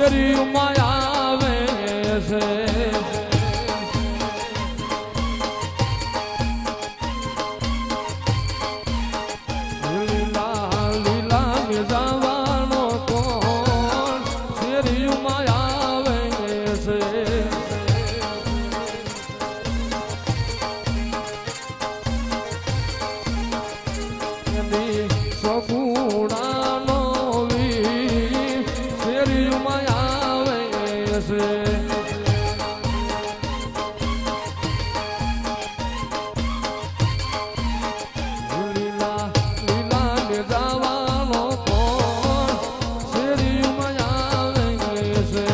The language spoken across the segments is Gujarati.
શેરીમાં આવે છે લીલા લીલા જવાનો કોણ શેરીમાં આવે છે સગુણાનો વી શેરીમાં આવે છે લીલા લીલા જવાનો કોણ શેરીમાં આવે છે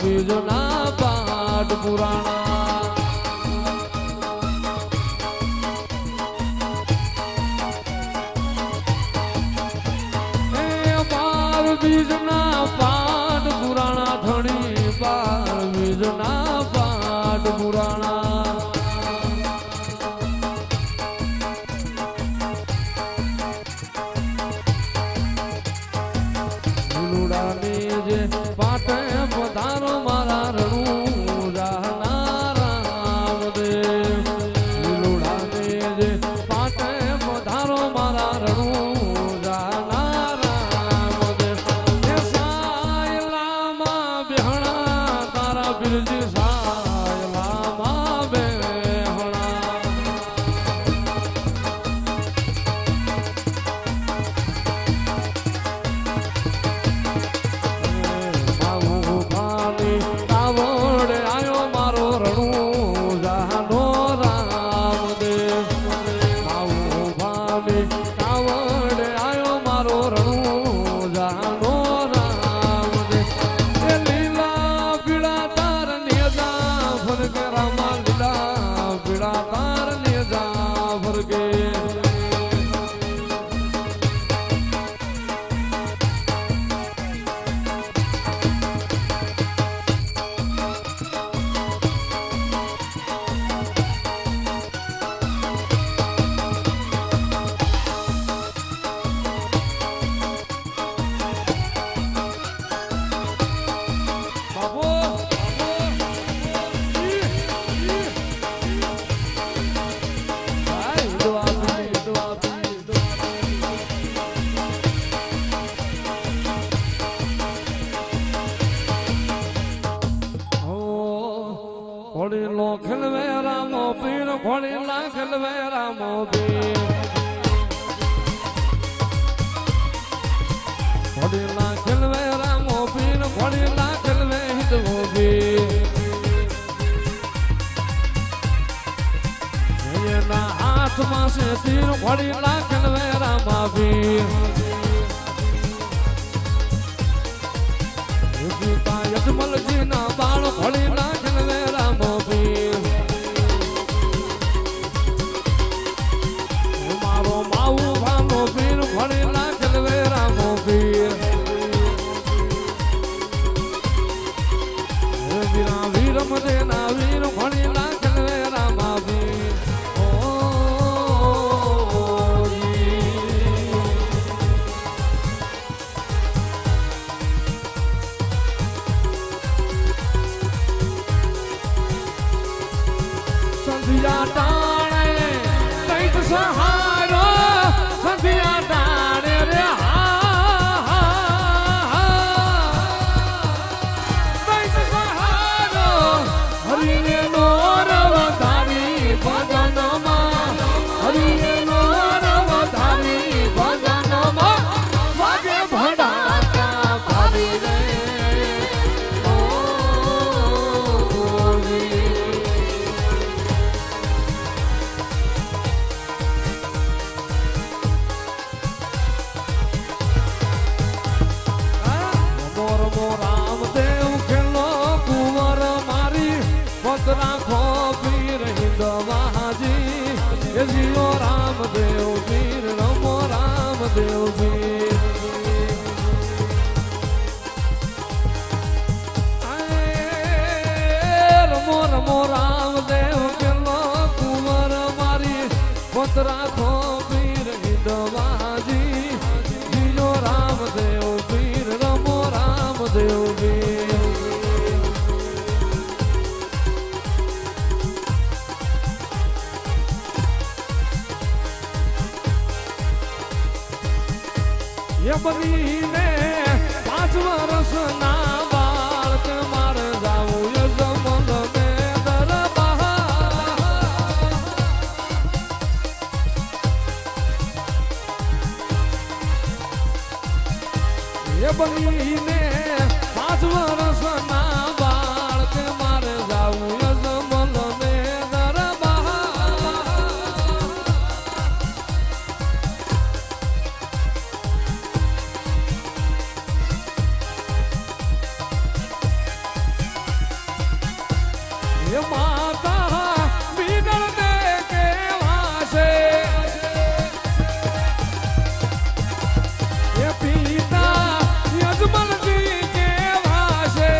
બીજના પાઠ પુરાણા બાર બીજના પાઠ પુરાણા ધણી બાર બીજના પાઠ પુરાણા લુડાની જે પાટે પધારો મારા રણું જાના રામદેવ લુડાની જે પાટે પધારો મારા રણું જાના રામદેવ એ સાયલામાં બેહણા તારા બિરજી સાયલામાં બેહણા ખોડીલો ખેલવે રામો પીર ખોડીલા ખેલવે રામો પીર ખોડીલા ખેલવે રામો પીર ખોડીલા ખેલવે હિતવો પીર એના હાથમાં છે તીર ખોડીલા ખેલવે રામા વીર ગીતા યજમલજી ના બાળ ભળી ના જલવે રામો વીર મારો માવું ભાનો વીર ભળી ના જલવે રામો વીર વીરા વીર મને ના વીર ભણી ના જલવે રામા વીર સંધિયા ટાણે કઈક સહારો સંધિયા ટાણે રે કઈક સહારો હરિને નો રવધારી ભજનમાં હરિને નો રવધારી ભજનમાં વાગે ભડાકા ભારી રે રાખો પીર હિંદવાજી એ જીઓ રામદેવ પીર રમો રામદેવ પીર રમો રમો રામદેવ પેલો કુંવર મારી પત રાખો પીર હિંદવાજી જીઓ રામદેવ પીર રમો રામદેવ પીર બનીને 5 વર્ષના બાળક મારે જાવું યજમલ ને દરબાર એ બનીને 5 વર્ષના બાળક મારે જાવું યજમલ ને માતા બીગળ દે કેવા છે એ પિતા યજમલજી કેવા છે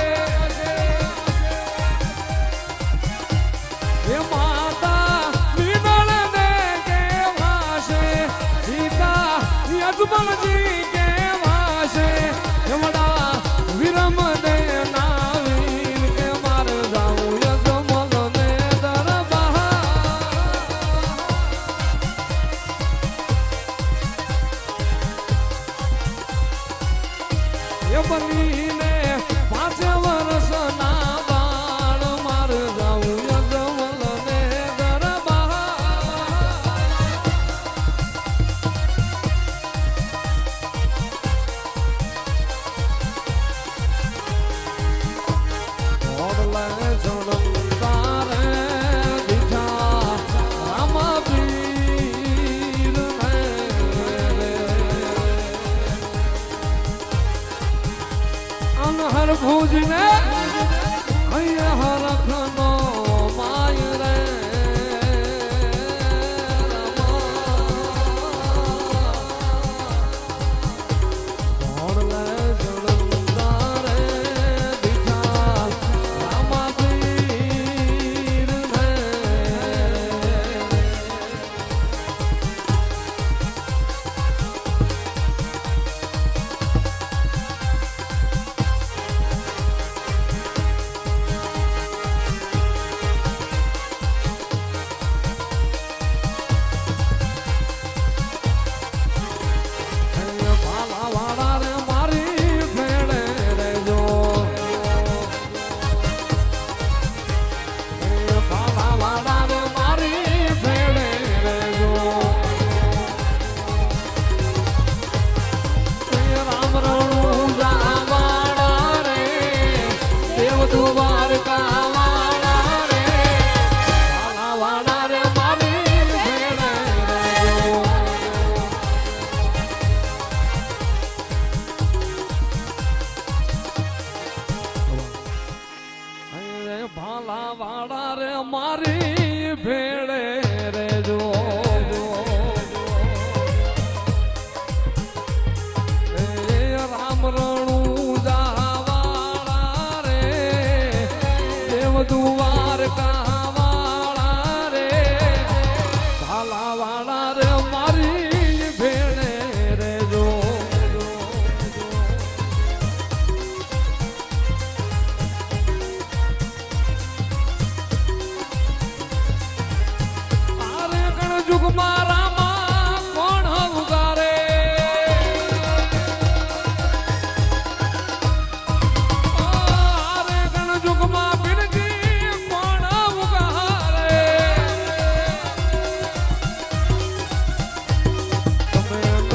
એ માતા બીગળ દે કેવા છે પિતા યજમલજી કેવા છે એવડા વિરમ દે નાવીર કે મારે જાવું બનીને 5 વર્ષના બાળ માર જાવું યજમલ ને દરબાર તારે દીઠા રામા વીર હર ભુજને અહીંયા હરખનો માય રે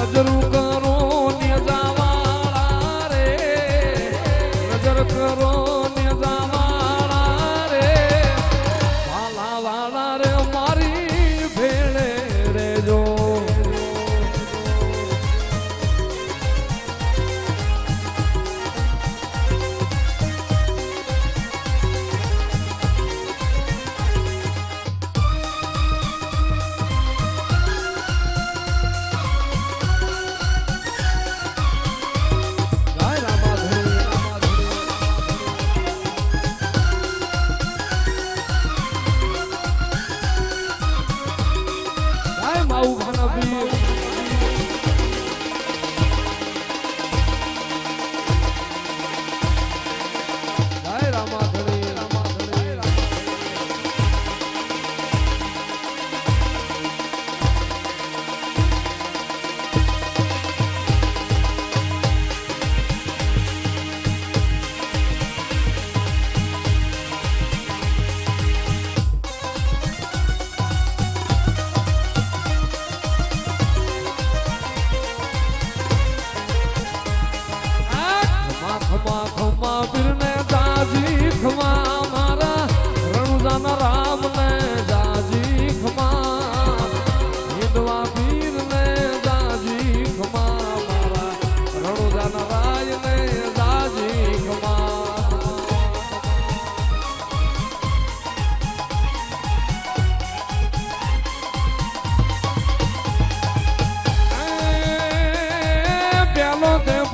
નજરું કરો નેજાવાળા રે નજર કરો નેજાવાળા રે વાલા વાલા રે મારી ભેળે રેજો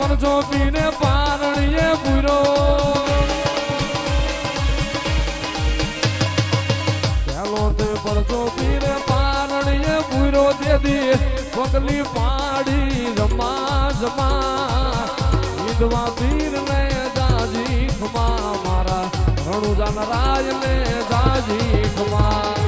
પરજો પીને પારણીએ પૂરો પેલો તે પરજો પીને પારણીએ પૂરો દેદી પગલી પાડી જમા જમા ઈદવા પીર ને દાજી ખમા મારા રણુજાન રાજ ને દાજી ખમા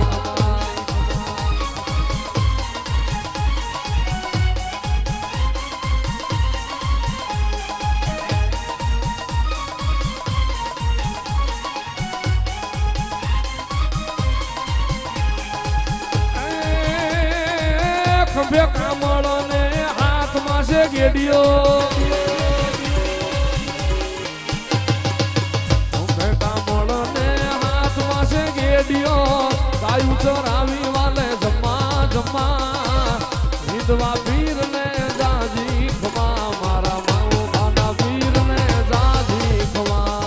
ખંભે કામળો ને હાથમાં છે ગેડિયો ખંભે કામળો ને હાથમાં છે ગેડિયો ગાયું ચરાવી વાલે જમા જમા વિધવા પીર ને જાજી ખમા મારા માઓ ભાના પીર ને જાજી ખમા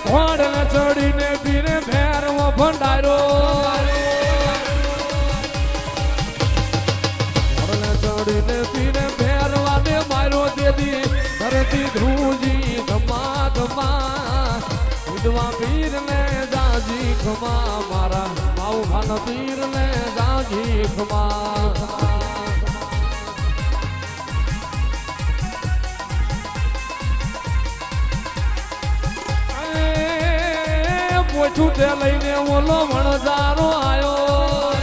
ઘોડને ચડીને પીને ભેરવો ભંડારો ઘોડને ચડીને પીને ભેરવાને મારો દેદી ધરતી ધ્રુજી ધમા ધમા વિધવા પીર ને જાજી ખમા મારા માઉ ભાન પીર ને જાજી ખમા છૂટે લઈને ઓલો વણજારો આયો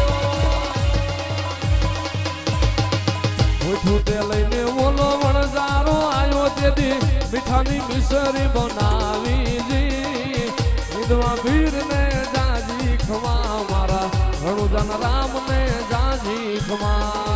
છૂટે લઈને ઓલો વણજારો આયો તેથી મીઠાની મિસરી બનાવી જી વિધવા પીર ને જાજી ખમા મારા રણુજાન રામ ને જાજી ખમા